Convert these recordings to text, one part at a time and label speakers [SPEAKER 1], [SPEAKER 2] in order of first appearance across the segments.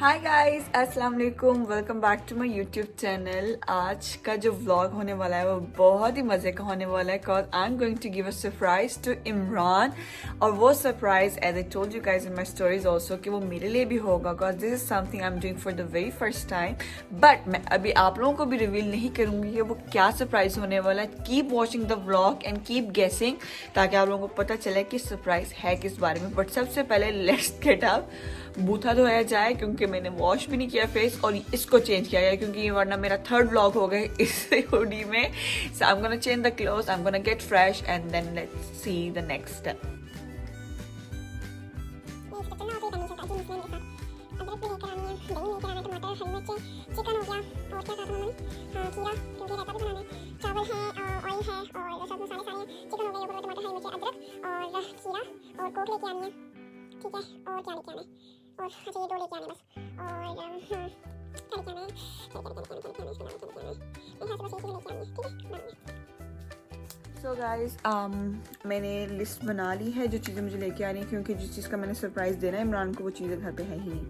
[SPEAKER 1] हाय guys, अस्सलाम वालेकुम। Welcome back to my YouTube channel. आज का जो व्लॉग होने वाला है वो बहुत ही मज़े का होने वाला है because I am going to give a surprise to Imran. और वो surprise as I told you guys in my stories also कि वो मेरे लिए भी होगा because this is something I am doing for the very first time. But मैं अभी आप लोगों को भी रिवील नहीं करूँगी कि वो क्या सरप्राइज होने वाला है। Keep watching the vlog and keep गेसिंग ताकि आप लोगों को पता चले कि सरप्राइज है किस बारे में। बट सबसे पहले लेट्स गेट अप, बूथा धोया जाए क्योंकि मैंने वॉश भी नहीं किया फेस और इसको चेंज किया गया क्योंकि ये वरना मेरा थर्ड व्लॉग हो गए इस हुडी में। So I am gonna change the clothes, I am gonna get fresh and then let's see the next step.
[SPEAKER 2] ठीक है, और क्या लेके आना है? और अच्छा ये दो लेके आने बस। और क्या लेके आना है?
[SPEAKER 1] सो गाइज मैंने लिस्ट बना ली है जो चीज़ें मुझे लेके आनी है क्योंकि जिस चीज़ का मैंने सरप्राइज़ देना है इमरान को वो चीज़ें घर पे है ही नहीं।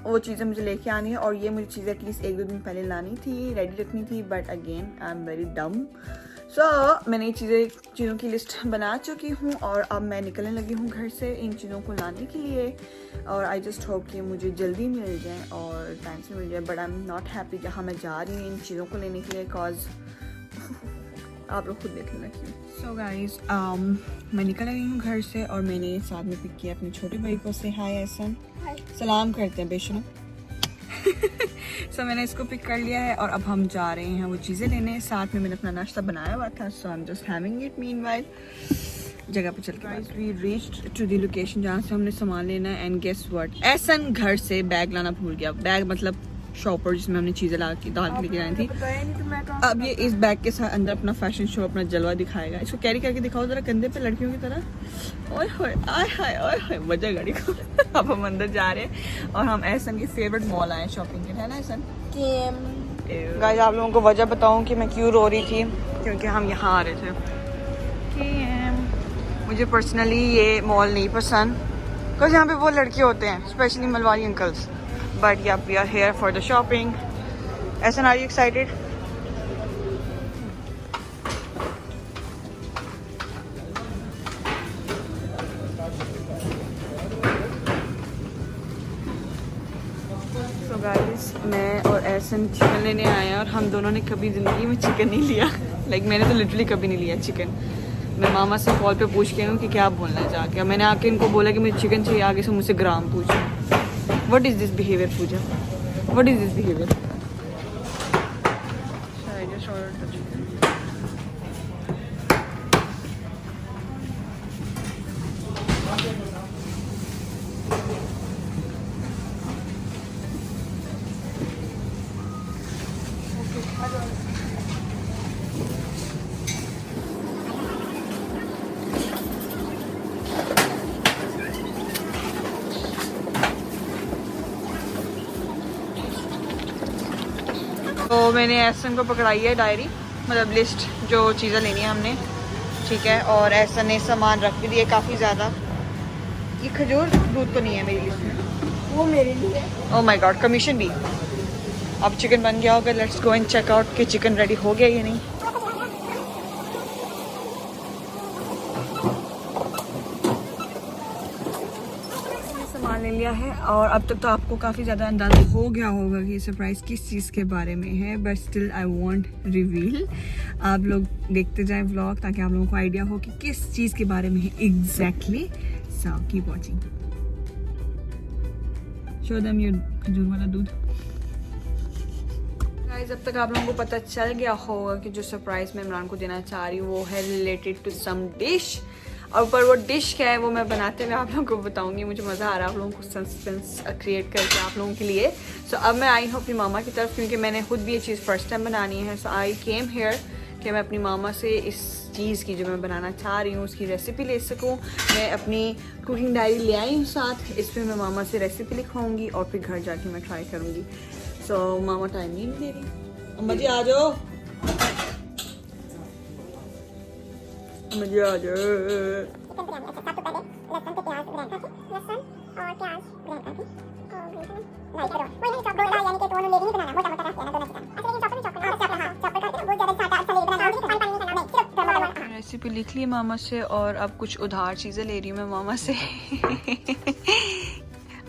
[SPEAKER 1] वो चीज़ें मुझे लेके आनी है और ये मुझे चीज़ें एटलीस्ट एक दो दिन पहले लानी थी, रेडी रखनी थी। But again I am very डम। मैंने ये चीज़ों की लिस्ट बना चुकी हूँ और अब मैं निकलने लगी हूँ घर से इन चीज़ों को लाने के लिए। और आई जस्ट होप कि मुझे जल्दी मिल जाए और टाइम से मिल जाए। But I am not happy जहाँ मैं जा रही हूँ इन चीज़ों को लेने के लिए बिकॉज आप लोग खुद देख लेना क्यों। सो गाइज मैं निकल आई हूँ घर से और मैंने साथ में पिक किया अपने छोटे भाई को। से हाय एहसन, सलाम करते हैं बेशनो। मैंने इसको पिक कर लिया है और अब हम जा रहे हैं वो चीज़ें लेने। साथ में मैंने अपना नाश्ता बनाया हुआ था so I am just having it meanwhile. जगह पे चल के we reached to the location जहाँ से हमने सामान लेना है। एंड गेस व्हाट, एहसन घर से बैग लाना भूल गया। बैग मतलब शॉपर जिसमें हमने चीज़ें डाल के लेके जानी थी। अब ये इस बैग के साथ अंदर अपना फैशन शो, अपना जलवा दिखाएगा। इसको कैरी करके दिखाओ जरा कंधे पे लड़कियों की तरह। ओए होए आय हाय ओए होए वजह गाड़ी को। अब हम अंदर जा रहे हैं और हम एहसन की फेवरेट मॉल आए शॉपिंग के, है ना एहसन? गाइस आप लोगों को वजह बताऊं कि मैं क्यों रो रही थी, क्योंकि हम यहाँ आ रहे थे। मुझे पर्सनली ये मॉल नहीं पसंद बिकॉज यहाँ पे वो लड़के होते हैं स्पेशली मलवारी uncles. But yeah we are here for the shopping. Ehsan are you excited? So guys मैं और एहसन चिकन लेने आए हैं और हम दोनों ने कभी ज़िंदगी में चिकन नहीं लिया। लाइक मैंने तो लिटरली कभी नहीं लिया चिकन। मैं मामा से कॉल पे पूछ के हूँ कि क्या बोलना है जाके। मैंने आके इनको बोला कि मुझे चिकन चाहिए, आगे से मुझसे ग्राम पूछा। What is this behaviour Pooja? What is this behaviour? तो मैंने एहसन को पकड़ाई है डायरी, मतलब लिस्ट जो चीज़ें लेनी है हमने, ठीक है। और एहसन ने सामान रख भी दिए काफ़ी ज़्यादा। ये खजूर दूध तो नहीं है मेरी लिस्ट में, वो मेरे लिए। ओह माय गॉड, कमीशन भी। अब चिकन बन गया होगा। Let's go and check out कि चिकन रेडी हो गया या नहीं। सामान ले लिया है और अब तक तो आपको काफ़ी ज़्यादा अंदाज़ा हो गया होगा कि सरप्राइज़ किस चीज़ के बारे में है। But still I want reveal. आप लोग देखते जाएं व्लॉग ताकि आप लोगों को आइडिया हो कि किस चीज़ के बारे में है exactly. So keep watching. Show them your खजूर वाला दूध। गाइस अब तक आप लोगों को पता चल गया होगा कि जो सरप्राइज़ मैं इमरान को देना चाह रही हूँ वो है रिलेटेड टू सम डिश। और पर वो डिश क्या है वो मैं बनाते हुए आप लोगों को बताऊंगी। मुझे मज़ा आ रहा है आप लोगों को सस्पेंस क्रिएट करके आप लोगों के लिए। अब मैं आई हूँ अपनी मामा की तरफ क्योंकि मैंने खुद भी ये चीज़ फर्स्ट टाइम बनानी है। आई केम हेयर कि मैं अपनी मामा से इस चीज़ की जो मैं बनाना चाह रही हूँ उसकी रेसिपी ले सकूँ। मैं अपनी कुकिंग डायरी ले आई हूँ साथ, इस पर मैं मामा से रेसिपी लिखवाऊँगी और फिर घर जाके मैं ट्राई करूँगी। मामा टाइम नहीं दे रही। अम्मा जी आ जाओ, मुझे आ जाओ।
[SPEAKER 2] चिकन बिरयानी। अच्छा, सब तो पहले लहसुन पे प्याज ग्राइंड करके, लहसुन और प्याज ग्राइंड करके और नहीं करो वही नहीं चॉकलेट यानी कि दोनों लेडी ही बनाना मोटा मोटा रखना दोनों चीजें अच्छा लेकिन चॉकलेट हाँ चॉकलेट हाँ चॉकलेट खाते हैं बहुत ज्यादा सादा अच्छा लेडी बनाना तो पानी नहीं करना नहीं सिर्फ
[SPEAKER 1] रेसिपी लिख ली मामा से और अब कुछ उधार चीज़ें ले रही हूँ मैं मामा से।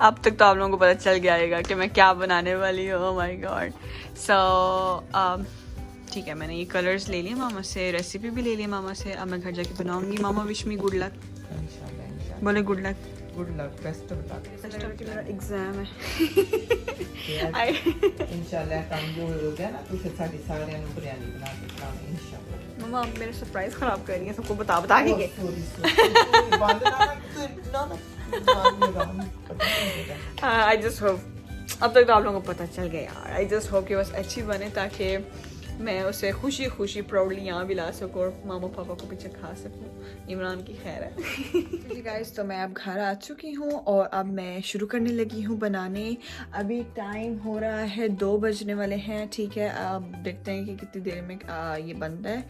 [SPEAKER 1] अब तक तो आप लोगों को पता चल गया होगा कि मैं क्या बनाने वाली हूँ। ओह माय गॉड। सो ठीक है, मैंने ये कलर्स ले लिए मामा से, रेसिपी भी ले ली मामा से। अब मैं घर जाके बनाऊंगी। मामा विश मी गुड लक। बोले good luck.
[SPEAKER 3] Good luck, best of luck.
[SPEAKER 1] मेरा एग्जाम है।
[SPEAKER 3] इंशाल्लाह काम जो हो गया ना तो फिर सारी सारे बिरयानी बना के खिलाना इंशाल्लाह।
[SPEAKER 1] मामा आप मेरे सरप्राइज खराब कर रही हैं सबको बता के। आई जस्ट होप अब तक तो आप लोगों को पता चल गया यार। आई जस्ट होप कि बस अच्छी बने ताकि मैं उसे खुशी खुशी प्राउडली यहाँ भी ला सकूँ और मामा पापा को भी चखा सकूँ। इमरान की खैर है। गाइस तो मैं अब घर आ चुकी हूँ और अब मैं शुरू करने लगी हूँ बनाने। अभी टाइम हो रहा है 2 बजने वाले हैं। ठीक है, अब देखते हैं कि कितनी देर में ये बनता है।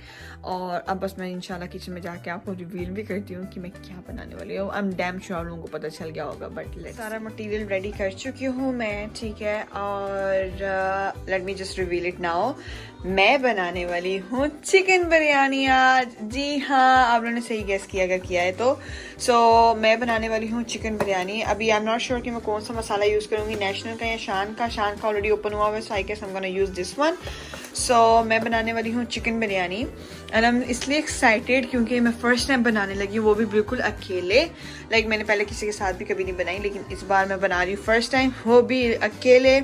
[SPEAKER 1] और अब बस मैं इंशाल्लाह किचन में जाके आपको रिवील भी करती हूँ कि मैं क्या बनाने वाली हूँ। आई एम डैम श्योर आप लोगों को पता चल गया होगा। बट सारा मटीरियल रेडी कर चुकी हूँ मैं। ठीक है, और let me just reveal it now. मैं बनाने वाली हूँ चिकन बिरयानी आज। जी हाँ, आप लोगों ने सही गेस किया अगर किया है तो। सो मैं बनाने वाली हूँ चिकन बिरयानी। अभी आई एम नॉट श्योर कि मैं कौन सा मसाला यूज़ करूँगी, नेशनल का या शान का। शान का ऑलरेडी ओपन हुआ हुआ है, so I guess I am gonna use this one. So मैं बनाने वाली हूँ chicken biryani and I am इसलिए एक्साइटेड क्योंकि मैं फर्स्ट टाइम बनाने लगी हूँ, वो भी बिल्कुल अकेले। लाइक मैंने पहले किसी के साथ भी कभी नहीं बनाई, लेकिन इस बार मैं बना रही हूँ फर्स्ट टाइम, वो भी अकेले।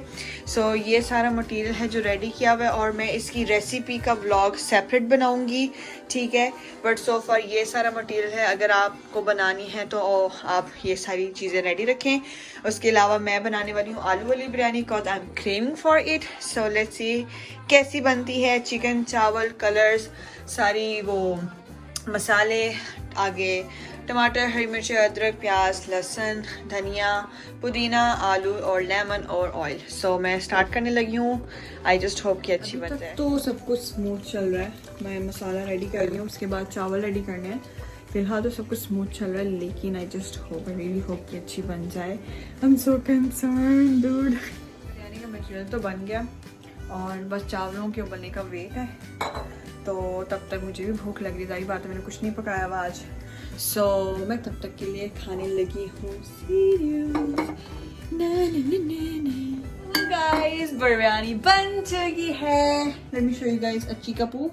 [SPEAKER 1] सो ये सारा मटेरियल है जो रेडी किया हुआ है और मैं इसकी रेसिपी का व्लॉग सेपरेट बनाऊंगी। ठीक है, बट सो फार ये सारा मटेरियल है। अगर आपको बनानी है तो आप ये सारी चीज़ें रेडी रखें। उसके अलावा मैं बनाने वाली हूँ आलू वाली biryani because I M craving for it. So let's see कैसी बनती है। चिकन, चावल, कलर्स, सारी वो मसाले, आगे टमाटर, हरी मिर्च, अदरक, प्याज, लहसुन, धनिया, पुदीना, आलू और लेमन और ऑयल। सो मैं स्टार्ट करने लगी हूँ। आई जस्ट होप कि अच्छी बन जाए। तो सब कुछ स्मूथ चल रहा है। मैं मसाला रेडी कर रही हूँ, उसके बाद चावल रेडी करने हैं। फिलहाल तो सब कुछ स्मूथ चल रहा है, लेकिन आई just hope, I really hope कि अच्छी बन जाए। I am so concerned dude. Biryani का मटेरियल तो बन गया और बस चावलों के उबलने का वेट है। तो तब तक मुझे भी भूख लग रही, जारी बात है मैंने कुछ नहीं पकाया हुआ आज। सो मैं तब तक के लिए खाने लगी हूँ। गाइस बिरयानी बन चुकी है। Let me show you guys a चिकापू।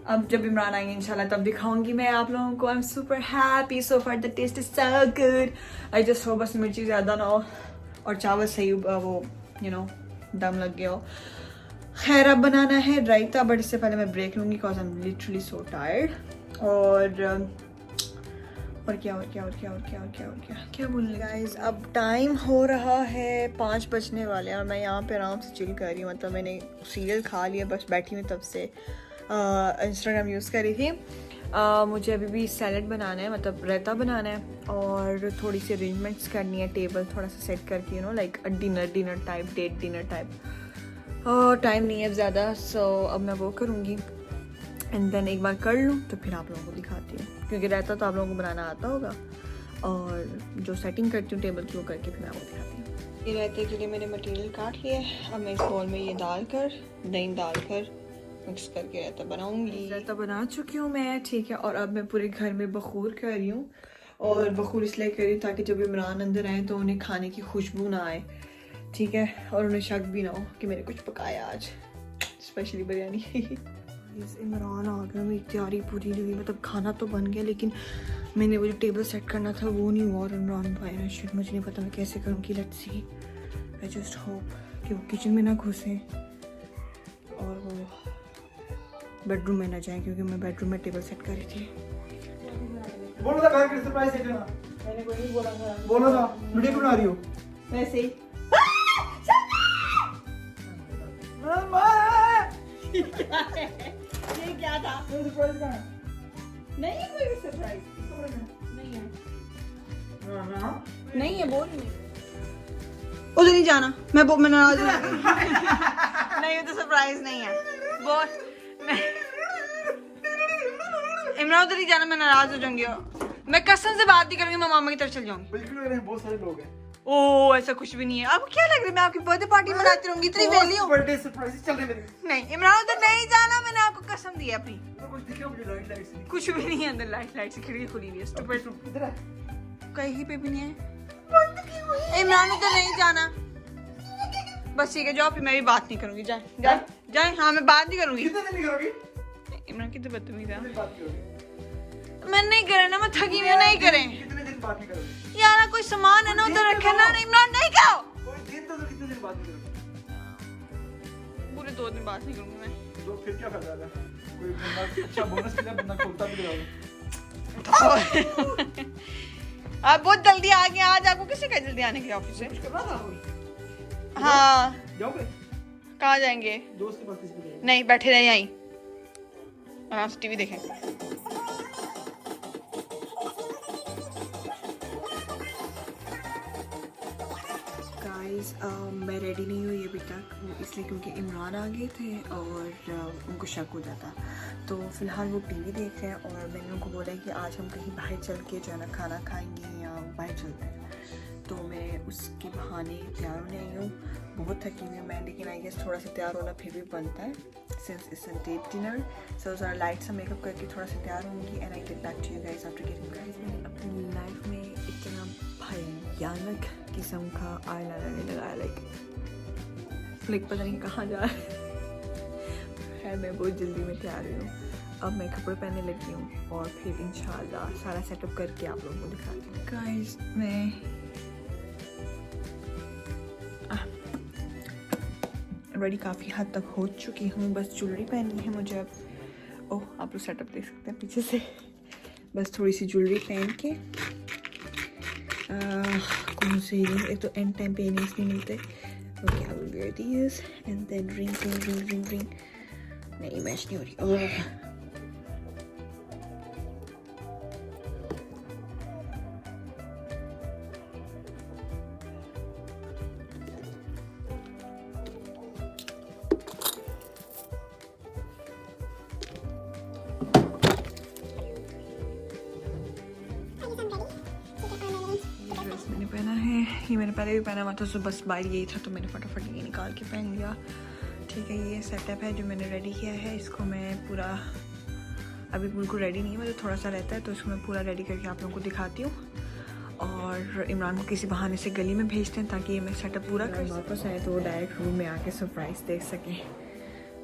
[SPEAKER 1] अब जब इमरान आएंगे इंशाल्लाह तब दिखाऊंगी मैं आप लोगों को। I am super happy so far, the taste is so good. I just hope बस मिर्ची ज़्यादा ना हो और चावल सही वो दम लग गया हो। खैर अब बनाना है रायता, बट इससे पहले मैं ब्रेक लूँगी because I am literally so tired. और क्या बोलने गाइस। अब टाइम हो रहा है 5 बजने वाले हैं और मैं यहाँ पे आराम से चिल कर रही हूँ। मतलब मैंने सीरियल खा लिया, बस बैठी हुई तब से इंस्टाग्राम यूज़ कर रही थी। मुझे अभी भी सैलड बनाना है, मतलब रायता बनाना है और थोड़ी सी अरेंजमेंट्स करनी है। टेबल थोड़ा सा सेट करके like dinner type, date dinner type. Time नहीं है ज़्यादा, सो अब मैं वो करूँगी एंड देन एक बार कर लूँ तो फिर आप लोगों को दिखाती हूँ, क्योंकि रायता तो आप लोगों को बनाना आता होगा। और जो सेटिंग करती हूँ टेबल की वो करके फिर मैं वो दिखाती हूँ। ये रायते के लिए मैंने मटेरियल काट लिया है। अब मैं इस बॉल में ये डालकर दही डालकर मिक्स करके रायता बनाऊंगी। रायता बना चुकी हूँ मैं। ठीक है, और अब मैं पूरे घर में बखूर कर रही हूँ। और बखूर इसलिए कर रही हूँ ताकि जब इमरान अंदर आए तो उन्हें खाने की खुशबू ना आए। ठीक है, और उन्हें शक भी ना हो कि मैंने कुछ पकाया आज, स्पेशली बिरयानी। इमरान आ गया, मेरी तैयारी पूरी नहीं हुई। मतलब खाना तो बन गया लेकिन मैंने वो जो टेबल सेट करना था वो नहीं हुआ। और इमरान भाई ना शिट, मुझे नहीं पता मैं कैसे करूँगी। Let's see, I just hope कि वो किचन में ना घुसे और वो बेडरूम में ना जाए, क्योंकि मैं बेडरूम में टेबल सेट कर रही थी।
[SPEAKER 3] बोलो था घर के सरप्राइज है ना,
[SPEAKER 1] मैंने कोई नहीं बोला था।
[SPEAKER 3] बोलो था वीडियो बना रही हो
[SPEAKER 1] वैसे ही। ये क्या था?
[SPEAKER 3] सरप्राइज का
[SPEAKER 1] नहीं है कोई भी सरप्राइज, नहीं है। नहीं है, बोल नहीं। उधर नहीं जाना, मैं नाराज हूँ। नहीं तो सरप्राइज नहीं है, बोल। इमरान उधर ही जाना, मैं नाराज हो जाऊंगी। मैं कसम से बात नहीं करूंगी, मैं मामा की तरफ चल जाऊंगी।
[SPEAKER 3] बिल्कुल लग रहे हैं, बहुत सारे लोग हैं।
[SPEAKER 1] ओ ऐसा कुछ भी नहीं है। आपको क्या लग रहा है मैं आपकी बर्थडे पार्टी मनाती रहूंगी? इतनी वेली हूँ।
[SPEAKER 3] बर्थडे सरप्राइज चल रहे मेरे।
[SPEAKER 1] नहीं इमरान उधर नहीं जाना, मैंने आपको कसम दी है अपनी।
[SPEAKER 3] तो कुछ दिखा मुझे लाइट लाइट से।
[SPEAKER 1] कुछ भी नहीं है अंदर, लाइट से खिड़की खुली हुई है। स्टूपिड,
[SPEAKER 3] इधर है।
[SPEAKER 1] कहीं पे भी नहीं है। इमरान उधर नहीं जाना। बस ठीक है जाओ, फिर मैं भी बात नहीं करूंगी। जाए जाए जाए। हाँ मैं बात नहीं करूंगी।
[SPEAKER 3] कितने दिन नहीं करोगी?
[SPEAKER 1] इमरान कितने बदतमीज है।
[SPEAKER 3] कितने दिन बात करोगी?
[SPEAKER 1] मैं नहीं करे ना, मैं थकी हुई हूँ, नहीं करें
[SPEAKER 3] कितने दिन बात नहीं करोगी?
[SPEAKER 1] यार। कोई सामान है ना उधर रखे ना। इमरान नहीं करो।
[SPEAKER 3] कोई दिन तो कितने दिन बात नहीं करोगी?
[SPEAKER 1] पूरे 2 दिन बात नहीं करूंगी मैं।
[SPEAKER 3] तो फिर क्या फायदा है? कोई बंदा अच्छा बोनस मिला, बंदा खोलता भी रहोगे।
[SPEAKER 1] आप बहुत जल्दी आ गए आज। आपको किसने कहा जल्दी आने के ऑफिस से?
[SPEAKER 3] कुछ करना था अभी?
[SPEAKER 1] हाँ
[SPEAKER 3] जाओगे?
[SPEAKER 1] कहाँ जाएंगे?
[SPEAKER 3] दोस्त के पास किसी को जाओगे?
[SPEAKER 1] नहीं बैठे रहे यहीं, आराम से टीवी देखें। गाइस मैं रेडी नहीं हुई अभी तक, वो इसलिए क्योंकि इमरान आ गए थे और उनको शक हो जाता। तो फिलहाल वो टीवी देख रहे हैं और मैंने उनको बोला कि आज हम कहीं बाहर चल के जो है ना खाना खाएंगे या बाहर चलते हैं। तो मैं उसके बहाने तैयार होने आई हूँ। बहुत थकी हुई हूँ मैं, लेकिन आई गेस थोड़ा सा तैयार होना फिर भी बनता है since it's a date dinner. So ज़रा लाइट सा मेकअप करके थोड़ा सा तैयार होंगी and I get back to you guys after getting guys. मैंने अपनी लाइफ में इतना भयानक किस्म का आईलाइनर नहीं लगाया, लाइक पता नहीं कहाँ जा रहा है। मैं बहुत जल्दी में तैयार हुई हूँ। अब मैं कपड़े पहनने लगी हूँ और फिर इंशाल्लाह सारा सेटअप करके आप लोगों को दिखाती हूँ। गाइस मैं रेडी काफ़ी हद तक हो चुकी हूँ, बस ज्वेलरी पहननी है मुझे अब। ओह आप लोग सेटअप देख सकते हैं पीछे से। बस थोड़ी सी ज्वेलरी पहन के कौन से एक तो एंड टाइम पे इयररिंग्स नहीं मिलते। Okay I will wear this and then ring नहीं मैच नहीं हो रही। ओह मैंने पहना है ये, मैंने पहले भी पहना हुआ था। सो बस बाहर यही था तो मैंने फटाफट ये निकाल के पहन लिया। ठीक है ये सेटअप है जो मैंने रेडी किया है। इसको मैं पूरा अभी बिल्कुल रेडी नहीं है, मतलब थोड़ा सा रहता है, तो इसको मैं पूरा रेडी करके आप लोगों को दिखाती हूँ। और इमरान को किसी बहाने से गली में भेजते हैं ताकि ये मैं सेटअप पूरा कर वापस आए तो वो डायरेक्ट रूम में आके सरप्राइज़ देख सकें।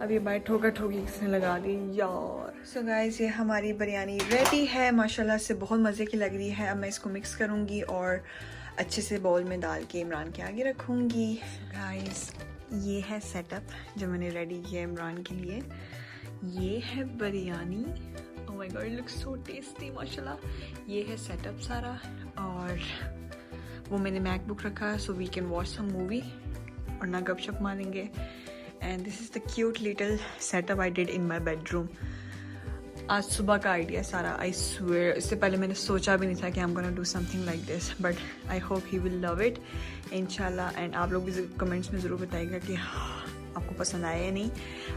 [SPEAKER 1] अब ये बाइट ठोका ठोकी किसने लगा दी यार। सो गाइस ये हमारी बिरयानी रेडी है, माशाल्लाह से बहुत मज़े की लग रही है। अब मैं इसको मिक्स करूँगी और अच्छे से बाउल में डाल के इमरान के आगे रखूँगी। गाइस ये है सेटअप जो मैंने रेडी किया है इमरान के लिए। ये है बिरयानी। ओह my God it looks so tasty माशाल्लाह। ये है सेटअप सारा और वो मैंने मैकबुक रखा so we can watch some movie और ना गपशप मारेंगे। And this is the cute little setup I did in my bedroom. आज सुबह का आइडिया सारा, आई स्वेयर। इससे पहले मैंने सोचा भी नहीं था कि आई am gonna do something like this, but I hope he will love it इंशाल्लाह। एंड आप लोग भी कमेंट्स में ज़रूर बताइएगा कि आपको पसंद आया या नहीं।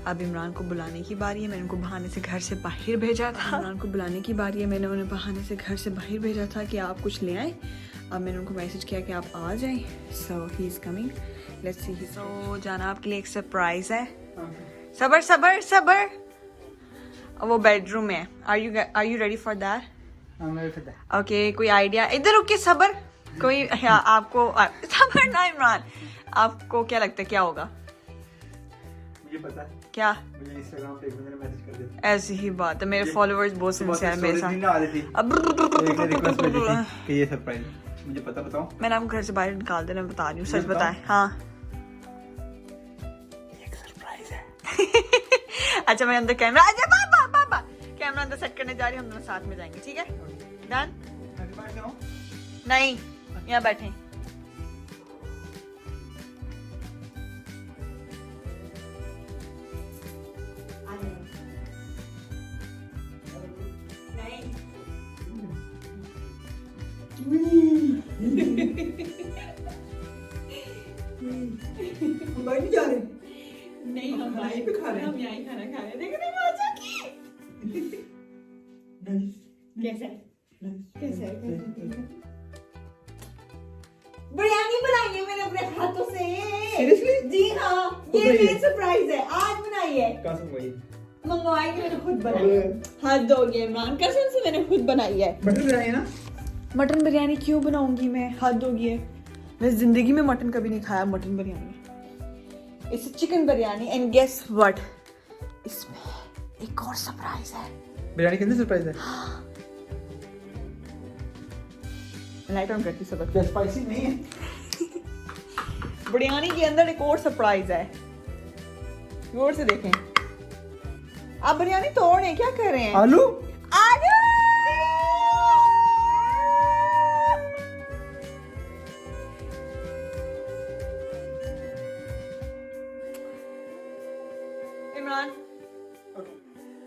[SPEAKER 1] अब इमरान को बुलाने की बारी है। मैंने उनको बहाने से घर से बाहर भेजा था। इमरान को बुलाने की बारी है। मैंने उन्हें बहाने से घर से बाहर भेजा था कि आप कुछ ले आए। अब मैंने उनको मैसेज किया कि आप आ जाएं। So he is coming, let's see. तो जाना आपके लिए एक सरप्राइज है। सबर सबर सबर। वो बेडरूम में है। Are you ready for that? Okay कोई आइडिया? इधर रुके सबर। कोई आपको सबर ना इमरान, आपको क्या लगता है क्या होगा?
[SPEAKER 3] मुझे पता है
[SPEAKER 1] क्या?
[SPEAKER 3] मुझे इंस्टाग्राम पे एक बंदे ने मैसेज कर दिया।
[SPEAKER 1] ऐसी ही बात है, मेरे फॉलोअर्स बहुत सिंसियर है मेरे साथ। अब
[SPEAKER 3] रिक्वेस्ट भेजी थी कि ये सरप्राइज मुझे पता बताओ।
[SPEAKER 1] मैंने आपको घर से बाहर निकाल देना, बता रही हूँ सच बताएं। हाँ एक सरप्राइज है। अच्छा मैं अंदर कैमरा आ जा पापा कैमरा अंदर सेट करने जा रही हूँ, हम दोनों साथ में जाएंगे ठीक है? डन? नहीं यहाँ बैठे।
[SPEAKER 3] हम बाहर नहीं जा रहे।
[SPEAKER 1] नहीं हम
[SPEAKER 3] यहीं पे खा रहे हैं।
[SPEAKER 1] हम यहीं खाना खा रहे हैं। देखो देखो अच्छा की कैसा कैसे है? बिरयानी बनाई है मैंने अपने हाथों से।
[SPEAKER 4] Seriously?
[SPEAKER 1] जी हाँ, ये
[SPEAKER 4] बनाई है?
[SPEAKER 1] मेरी सरप्राइज है, आज बनाई है।
[SPEAKER 4] कहाँ से मंगवाई?
[SPEAKER 1] मंगवाई थी मैंने, खुद बनाई है। हाथ धोगे इमरान, कसम से मैंने खुद बनाई है।
[SPEAKER 4] मटन बिरयानी है ना?
[SPEAKER 1] मटन बिरयानी क्यों बनाऊंगी मैं, हाथ धोगी है। मैं जिंदगी में मटन कभी नहीं खाया। Mutton biryani, it's chicken biryani and guess what, इसमें एक और सरप्राइज है।
[SPEAKER 4] बिरयानी के अंदर सरप्राइज है?
[SPEAKER 1] लाइट ऑन करती सब।
[SPEAKER 4] क्या स्पाइसी नहीं है?
[SPEAKER 1] बिरयानी के अंदर एक और सरप्राइज है, गौर से देखें। आप बिरयानी तोड़ रहे हैं, क्या कर रहे हैं?
[SPEAKER 4] आलू?
[SPEAKER 1] आलू! इमरान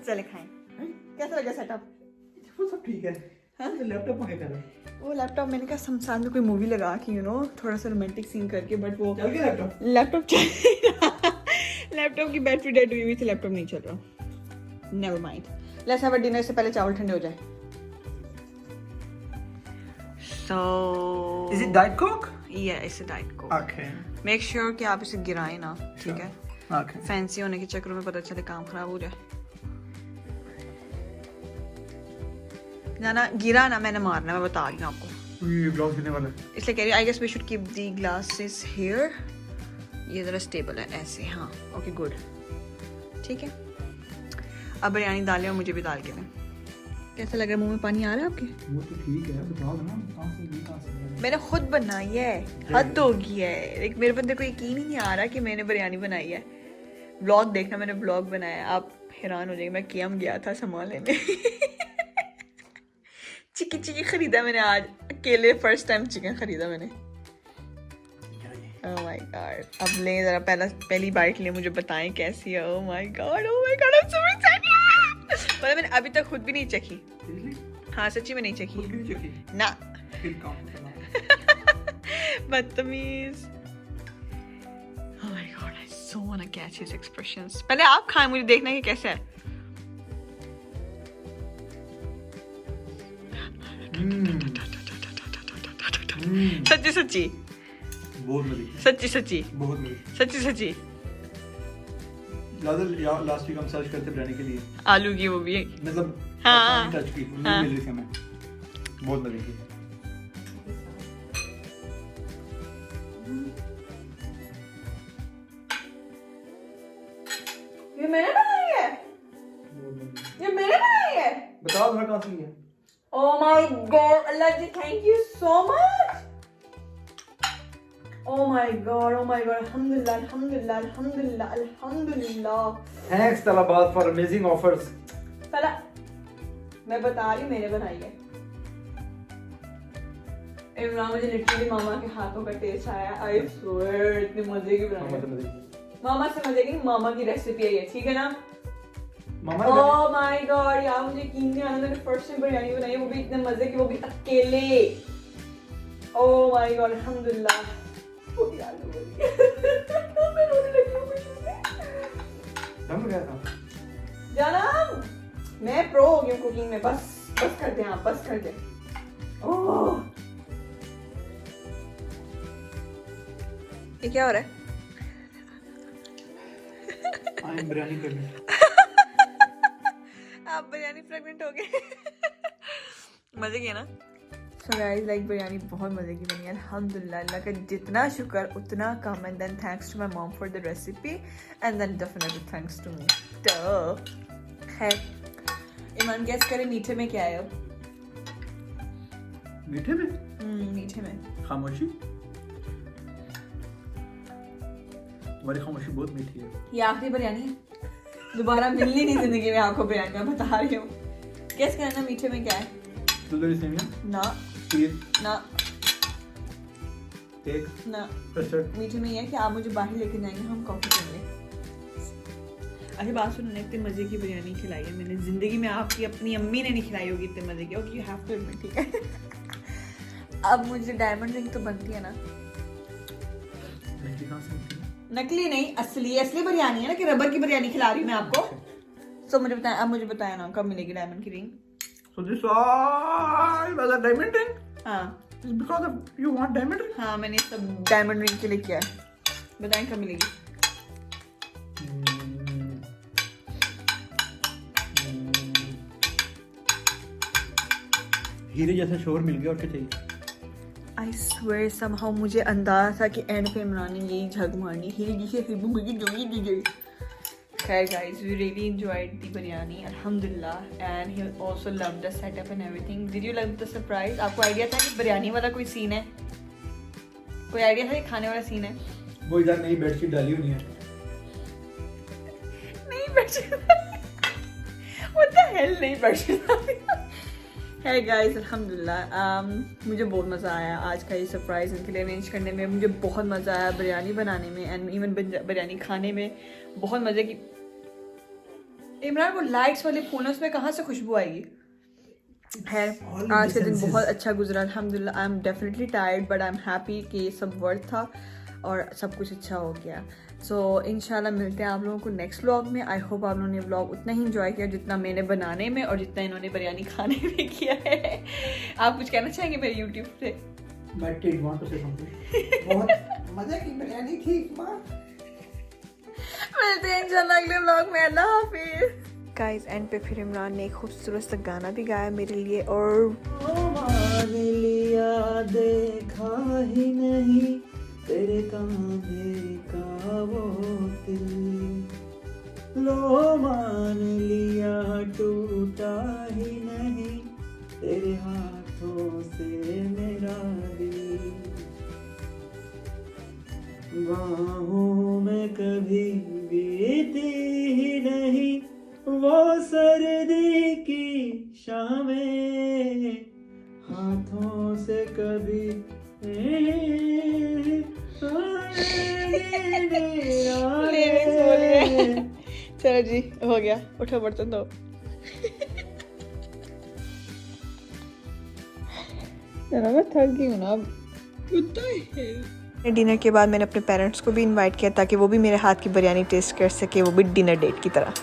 [SPEAKER 1] चले खाएं। कैसा लगा सेटअप?
[SPEAKER 4] वो सब ठीक है।
[SPEAKER 1] हाँ?
[SPEAKER 4] तो लैपटॉप में क्या कर रहा है?
[SPEAKER 1] वो लैपटॉप मैंने कहा हम साथ में कोई मूवी लगा के थोड़ा सा रोमांटिक सीन करके, बट वो
[SPEAKER 4] चल गया लैपटॉप?
[SPEAKER 1] लैपटॉप चल लैपटॉप की बैटरी डेड हुई हुई थी, लैपटॉप नहीं चल रहा। Never mind, let's have a dinner से पहले चावल ठंडे हो जाए। सो
[SPEAKER 4] Is it Diet Coke?
[SPEAKER 1] या इट्स डाइट को
[SPEAKER 4] Okay.
[SPEAKER 1] मेक श्योर कि आप इसे गिराएं ना, ठीक है?
[SPEAKER 4] Okay.
[SPEAKER 1] फैंसी होने के चक्कर में पता चले काम खराब हो जाए। ना गिरा ना, मैंने मारना, मैं बता रही हूँ आपको।
[SPEAKER 4] ये ब्लॉग गिरने वाला है।
[SPEAKER 1] इसलिए कह रही हूँ I guess we should keep the glasses here. ये जरा स्टेबल है ऐसे, हाँ ओके गुड, ठीक है। अब बिरयानी डालें और मुझे भी डाल के दें। कैसा लग रहा है, मुंह में पानी आ रहा है आपके?
[SPEAKER 4] वो तो ठीक है, बताओ ना कहाँ से
[SPEAKER 1] मैंने खुद बनाई है, हद होगी है। एक मेरे बंदे को यकीन ही नहीं आ रहा कि मैंने बिरयानी बनाई है। ब्लॉग देखना, मैंने ब्लॉग बनाया, आप हैरान हो जाएंगे। मैं कियम गया था सामान लेने चिकन खरीदा मैंने आज अकेले, फर्स्ट टाइम चिकन खरीदा मैंने। ओह माय गॉड, अब ले जरा पहली बाइट ले, मुझे बताएं कैसी है। ओह my god I am so excited. मतलब मैंने अभी तक खुद भी नहीं चखी। हाँ सच्ची में नहीं चखी ना। बदतमीज। Oh my god I so want to catch his expressions. पहले आप खाएं, मुझे देखना है कि कैसा है। सच्ची सच्ची
[SPEAKER 4] बहुत मजे की,
[SPEAKER 1] सच्ची सच्ची
[SPEAKER 4] बहुत मजे की।
[SPEAKER 1] सच्ची सच्ची।
[SPEAKER 4] लास्ट वीक हम सर्च करते बिरयानी के लिए,
[SPEAKER 1] आलू की वो भी
[SPEAKER 4] मतलब
[SPEAKER 1] हाँ।
[SPEAKER 4] टच की
[SPEAKER 1] हाँ।
[SPEAKER 4] मिल रही थी हमें, बहुत मजे की।
[SPEAKER 1] ये मैंने बनाई है, ये मैंने बनाई है।
[SPEAKER 4] बताओ जरा कहाँ से लिया?
[SPEAKER 1] Oh my god, Allah ji, thank you so much. Oh my god, alhamdulillah, alhamdulillah, alhamdulillah, alhamdulillah.
[SPEAKER 4] Thanks Talabat for amazing offers.
[SPEAKER 1] पहला मैं बता रही, मैंने बनाई है। इमरान, मुझे लिटरली मामा के हाथों का टेस्ट आया। आई स्वेयर इतने मजे की बनाई है। मामा से मजे की, मामा की रेसिपी है ये, ठीक है ना?
[SPEAKER 4] मामा
[SPEAKER 1] Oh my God, यार मुझे यकीन नहीं आ रहा, मैंने फर्स्ट टाइम बिरयानी बनाई, वो भी इतने मजे की, वो भी अकेले। Oh my God, अल्हम्दुलिल्लाह। वो भी आलू वाली। मैं रोने लगी हूँ खुशी से।
[SPEAKER 4] हम गया था।
[SPEAKER 1] जाना, मैं प्रो हो गई हूँ कुकिंग में। बस कर दे आप, बस कर दे। ओह, ये क्या हो रहा है?
[SPEAKER 4] आई बिरयानी कर ली।
[SPEAKER 1] आप बिरयानी प्रेग्नेंट हो गए। मजे की है ना? So guys, like बिरयानी बहुत मजे की बनी है अल्हम्दुलिल्लाह। अल्लाह का जितना शुक्र उतना कम। And then thanks to my mom for the recipe and then definitely thanks to me. तो खैर, ईमान गेस करें मीठे में क्या है अब?
[SPEAKER 4] मीठे में?
[SPEAKER 1] मीठे में
[SPEAKER 4] खामोशी। तुम्हारी खामोशी बहुत मीठी है।
[SPEAKER 1] ये आखिरी बिरयानी है, दोबारा मिलनी नहीं जिंदगी में आपको बिरयानी। मैं बता रही हूँ, गेस करना मीठे में क्या है?
[SPEAKER 4] दूसरी सेमिया,
[SPEAKER 1] ना
[SPEAKER 4] खीर,
[SPEAKER 1] ना
[SPEAKER 4] केक,
[SPEAKER 1] ना।
[SPEAKER 4] कस्टर्ड।
[SPEAKER 1] मीठे में ये है कि आप मुझे बाहर लेके जाएंगे, हम कॉफी पीएंगे। अच्छा बात सुनो, इतने मजे की बिरयानी खिलाई है मैंने जिंदगी में, आपकी अपनी अम्मी ने नहीं खिलाई होगी इतने मजे की। Okay, you have to admit, ठीक है? अब मुझे डायमंड रिंग तो बनती है ना?
[SPEAKER 4] नकली कहाँ से मिलती है?
[SPEAKER 1] नकली नहीं, असली बिरयानी है ना, कि रबर की बिरयानी खिला रही हूँ मैं आपको। तो मुझे बताया, अब मुझे बताया ना कब मिलेगी डायमंड की ring?
[SPEAKER 4] So this all was a diamond ring?
[SPEAKER 1] हाँ
[SPEAKER 4] It's because of you want diamond ring?
[SPEAKER 1] हाँ, मैंने सब डायमंड रिंग के लिए किया है। बताएं कब मिलेगी?
[SPEAKER 4] हीरे जैसा शोर मिल गया और क्या चाहिए?
[SPEAKER 1] I swear somehow मुझे अंदाजा था कि एंड पे इमरान ने यही झग मारनी, हीरे जैसे हिब्बू मुझे जोड़ी दीजिए। खैर guys, we really enjoyed the biryani, alhamdulillah, and he also loved the setup and everything. Did you love the surprise? आपको आइडिया था कि बिरयानी वाला कोई सीन है? कोई आइडिया था कि खाने वाला सीन है?
[SPEAKER 4] वो इधर नई बेडशीट डाली हुई है।
[SPEAKER 1] नहीं बेडशीट What the hell नहीं बेडशीट Hey guys, अल्हम्दुलिल्लाह मुझे बहुत मज़ा आया आज का ये सरप्राइज़ इनके लिए अरेंज करने में। मुझे बहुत मज़ा आया बिरयानी बनाने में एंड इवन बिरयानी खाने में बहुत मज़े की। इमरान, वो लाइट्स वाले फूलों में कहाँ से खुशबू आएगी? है आज का दिन बहुत अच्छा गुजरा अल्हम्दुलिल्लाह। I am definitely tired but I am happy कि ये सब वर्थ था और सब कुछ अच्छा हो गया। सो इंशाल्लाह मिलते हैं आप लोगों को नेक्स्ट व्लॉग में। आई होप आप लोगों ने व्लॉग उतना ही इंजॉय किया जितना मैंने बनाने में और जितना इन्होंने बिरयानी खाने में किया है। आप कुछ कहना चाहेंगे मेरे यूट्यूब से?
[SPEAKER 4] My kid want to say something.
[SPEAKER 3] बहुत मजे की बिरयानी थी माँ।
[SPEAKER 1] मिलते हैं इंशाल्लाह अगले व्लॉग में। अल्लाह हाफिज़। गाइस, एंड पे फिर इमरान ने एक खूबसूरत सा गाना भी गाया मेरे लिए और
[SPEAKER 4] मान लिया देखा ही नहीं तेरे कांधे का वो दिल, लो मान लिया टूटा ही नहीं तेरे हाथों से मेरा दिल, बाहों में कभी बीती ही नहीं वो सर्दी की शामें, हाथों से कभी
[SPEAKER 1] चलो जी, हो गया, उठो बर्तन दो। मैं थक गई हूँ ना अब। डिनर के बाद मैंने अपने पेरेंट्स को भी इनवाइट किया ताकि वो भी मेरे हाथ की बिरयानी टेस्ट कर सके, वो भी डिनर डेट की तरह।